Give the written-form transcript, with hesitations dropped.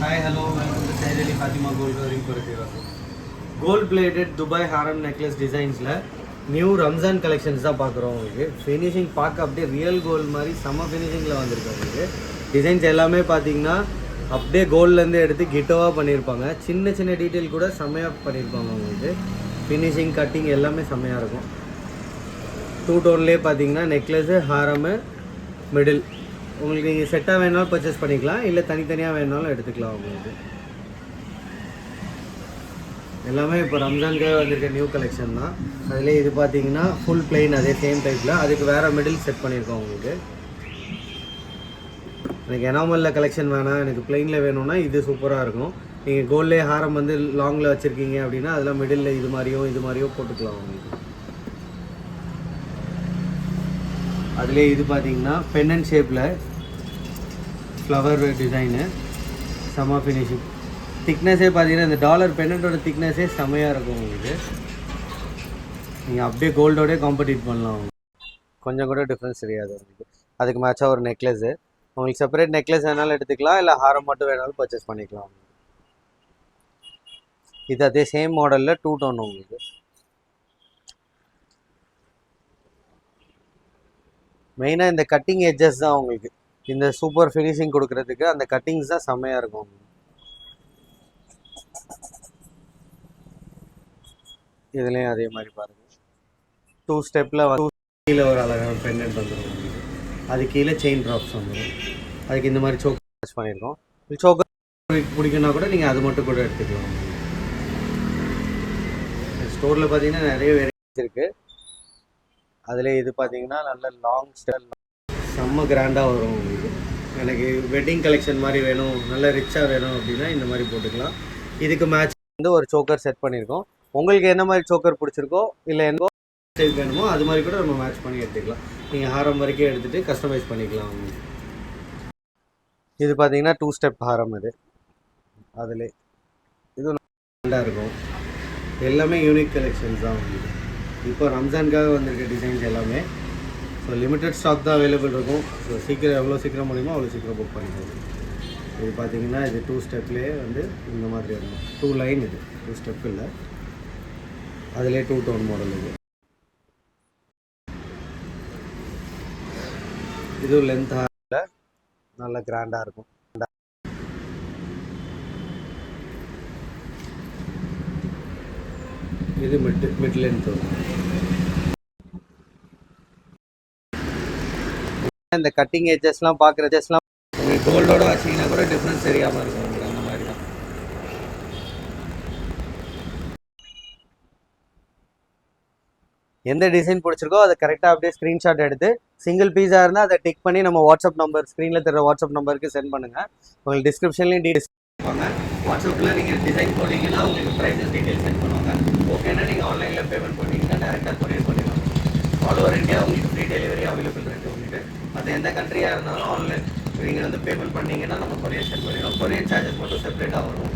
Hi, hello, welcome to Said Ali Fatima Gold Covering Korathivasu. Gold plated Dubai Haram necklace designs la new Ramzan collections தான் பார்க்குறோம். உங்களுக்கு finishing பார்க்க அப்படியே real gold மாதிரி செம்ம ஃபினிஷிங்கில் வந்திருக்கு. உங்களுக்கு டிசைன்ஸ் எல்லாமே பார்த்தீங்கன்னா அப்படியே கோல்ட்லேருந்து எடுத்து கிட்டோவாக பண்ணியிருப்பாங்க. சின்ன சின்ன டீட்டெயில் கூட செம்மையாக பண்ணியிருப்பாங்க. உங்களுக்கு ஃபினிஷிங் கட்டிங் எல்லாமே செம்மையாக இருக்கும். டூ டோன்லேயே பார்த்தீங்கன்னா நெக்லஸ்ஸு ஹாரமு மிடில் உங்களுக்கு நீங்கள் செட்டாக வேணாலும் பர்ச்சேஸ் பண்ணிக்கலாம், இல்லை தனித்தனியாக வேணாலும் எடுத்துக்கலாம். உங்களுக்கு எல்லாமே இப்போ ரம்ஜானுக்காக வந்திருக்க நியூ கலெக்ஷன் தான். அதிலே இது பார்த்தீங்கன்னா ஃபுல் பிளெயின் அதே சேம் டைப்பில், அதுக்கு வேறு மிடில் செட் பண்ணியிருக்கோம். உங்களுக்கு எனக்கு எனாமலில் கலெக்ஷன் வேணாம், எனக்கு பிளெயினில் வேணும்னா இது சூப்பராக இருக்கும். நீங்கள் கோல்ட்லே ஹாரம் வந்து லாங்கில் வச்சுருக்கீங்க அப்படின்னா அதெல்லாம் மிடில் இது மாதிரியோ போட்டுக்கலாம். உங்களுக்கு அதிலே இது பார்த்தீங்கன்னா பென்னன் ஷேப்பில் ஃப்ளவர் டிசைனு செம்ம ஃபினிஷிங். திக்னஸே பார்த்தீங்கன்னா இந்த டாலர் பென்னட்டோட திக்னஸே செம்மையாக இருக்கும். உங்களுக்கு நீங்கள் அப்படியே கோல்டோடய காம்படிட் பண்ணலாம். கொஞ்சம் கூட டிஃப்ரென்ஸ் தெரியாது உங்களுக்கு. அதுக்கு மேட்சாக ஒரு நெக்லஸ்ஸு உங்களுக்கு செப்பரேட் நெக்லஸ் வேணாலும் எடுத்துக்கலாம், இல்லை ஹாரம் மட்டும் வேணாலும் பர்ச்சேஸ் பண்ணிக்கலாம். இது அதே சேம் மாடலில் டூ டோன். உங்களுக்கு மெயினாக இந்த கட்டிங் எட்ஜஸ் தான் உங்களுக்கு இந்த சூப்பர் ஃபினிஷிங் கொடுக்கறதுக்கு. அந்த கட்டிங்ஸ் தான் செம்மையாக இருக்கும். இதுலேயும் அதே மாதிரி பாருங்கள், டூ ஸ்டெப்பில் கீழே ஒரு அழகான பெண்டன்ட் வந்துடும். உங்களுக்கு அது கீழே செயின் ட்ராப்ஸ் வந்துடும். அதுக்கு இந்த மாதிரி சோக்கர் டச் பண்ணியிருக்கோம். சோக்கர் பிடிக்குன்னா கூட நீங்கள் அது மட்டும் கூட எடுத்துக்கலாம். ஸ்டோரில் பார்த்தீங்கன்னா நிறைய வெரைட்டிஸ் இருக்குது. அதில் இது பார்த்தீங்கன்னா நல்ல லாங் ஸ்டைல் செம்ம கிராண்டாக வரும். உங்களுக்கு எனக்கு வெட்டிங் கலெக்ஷன் மாதிரி வேணும், நல்ல ரிச்சாக வேணும் அப்படின்னா இந்த மாதிரி போட்டுக்கலாம். இதுக்கு மேட்ச் வந்து ஒரு சோக்கர் செட் பண்ணியிருக்கோம். உங்களுக்கு என்ன மாதிரி சோக்கர் பிடிச்சிருக்கோ, இல்லை என்ன ஸ்டைல் வேணுமோ அது மாதிரி கூட நம்ம மேட்ச் பண்ணி எடுத்துக்கலாம். நீங்கள் ஹாரம் வரைக்கும் எடுத்துகிட்டு கஸ்டமைஸ் பண்ணிக்கலாம். உங்களுக்கு இது பார்த்தீங்கன்னா டூ ஸ்டெப் ஹாரம். இது அதில் இது கிராண்டாக இருக்கும். எல்லாமே யூனிக் கலெக்ஷன்ஸ் தான். உங்களுக்கு இப்போ ரம்ஜானுக்காக வந்திருக்க டிசைன்ஸ் எல்லாமே ஸோ லிமிட்டட் ஸ்டாக் தான் அவைலபிள் இருக்கும். ஸோ சீக்கிரம் எவ்வளோ சீக்கிரம் முடியுமோ அவ்வளோ சீக்கிரம் புக் பண்ணிக்கலாம். இது பார்த்தீங்கன்னா இது டூ ஸ்டெப்லேயே வந்து இந்த மாதிரி இருக்கும். டூ லைன், இது டூ ஸ்டெப் இல்லை, அதிலே டூ டோன் மாடல். இது லென்த் ஹாரில் நல்ல கிராண்டாக இருக்கும். இது மிட் லென்த் வரும். இந்த கட்டிங் எட்ஜஸ்லாம் பார்க்குற எட்ஜஸ்லாம் உங்களுக்கு கோல்டோட வச்சிங்கன்னா கூட டிஃப்ரென்ஸ் தெரியாமல் இருக்கும். உங்களுக்கு அந்த மாதிரி தான். எந்த டிசைன் பிடிச்சிருக்கோ அதை கரெக்டாக அப்படியே ஸ்க்ரீன்ஷாட் எடுத்து சிங்கிள் பீஸாக இருந்தால் அதை டிக் பண்ணி நம்ம வாட்ஸ்அப் நம்பர் ஸ்க்ரீனில் தர வாட்ஸ்அப் நம்பருக்கு சென்ட் பண்ணுங்கள். உங்களுக்கு டிஸ்கிரிப்ஷன்லேயும் டீடைல்ஸ் பண்ணுவாங்க. வாட்ஸ்அப்பில் நீங்கள் டிசைன் போட்டிங்கன்னா உங்களுக்கு ப்ரைஸஸ் டீடைல்ஸ் சென்ட் பண்ணுவாங்க. ஓகேன்னா நீங்கள் ஆன்லைனில் பேமெண்ட் பண்ணிங்கன்னா டேரெக்டாக கொரியர் பண்ணிடலாம். ஆல் ஓவர் இந்தியா உங்களுக்கு ஃப்ரீ டெலிவரி அவைலபிள் இருக்குது. உங்களுக்கு அது எந்த கண்ட்ரியாக இருந்தாலும் ஆன்லைன் நீங்கள் வந்து பேமெண்ட் பண்ணிங்கன்னா நம்ம கொரியர் சென்ட் பண்ணிடுவோம். கொரியர் சார்ஜஸ் மட்டும் செப்பரேட்டாக வரும்.